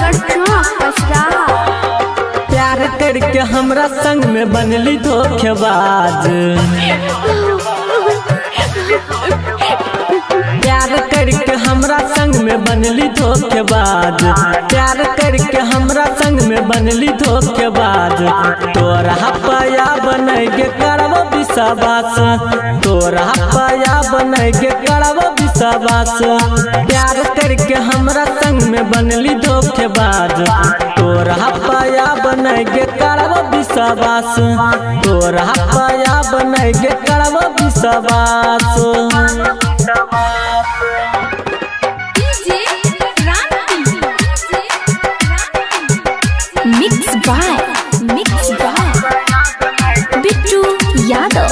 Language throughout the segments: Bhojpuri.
नगर चौक पसराहा। प्यार करके हमरा संग में बनली धोखेबाज। प्यार करके हमरा संग में बनली धोखेबाज। प्यार करके हमरा संग में बनली धोखेबाज। तोरा पाया बनैगे करब विश्वास। तोरा पाया बनैगे करब विश्वास। प्यार करके हमरा संग में बनली धोखेबाज। तोरा पाया बनैगे करब विश्वास। तोरा पाया बनैगे करब विश्वास। Mix by Bittu Yadav.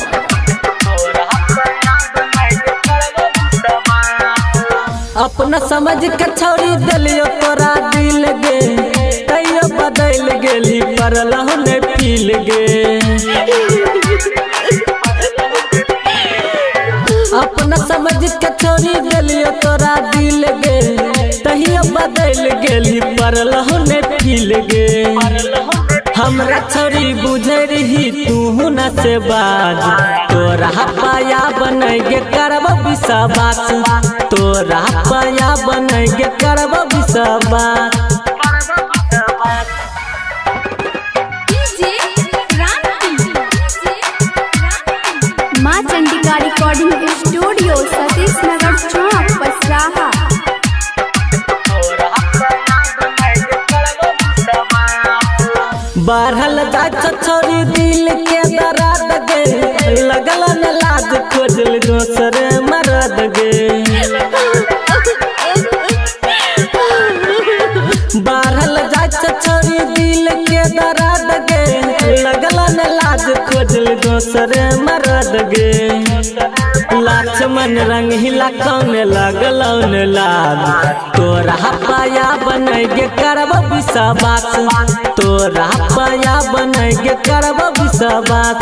अपना समझ के छोड़ी दिलियो तोरा दिल गे। तैयो बदल गेली पर लहुने फील गे। अपना समझ के छोड़ी दिलियो तोरा दिल गे। तैयो बदल गेली पर लहुने फील गे। हमरा छोड़ी बुझे रही तू न से बाज। तोरा पाया बनैगे करब विश्वास। तोरा पाया बनैगे करब विश्वास। माँ चंडिका रिकॉर्डिंग स्टूडियो सतीश नगर चौक पसराहा। बढ़ल जात छोरी दिल के दर्द गे। लगल न लाज खोजल दोसर मरद गे। बढ़ल जात छोरी दिल के दर्द गे। लगल न लाज खोजल दोसर मरद गे। लक्ष्मण रंग हिला कौन लगल न लाज। तोरा पाया बनैगे करब विश्वास। तोरा पाया बनैगे करब विश्वास।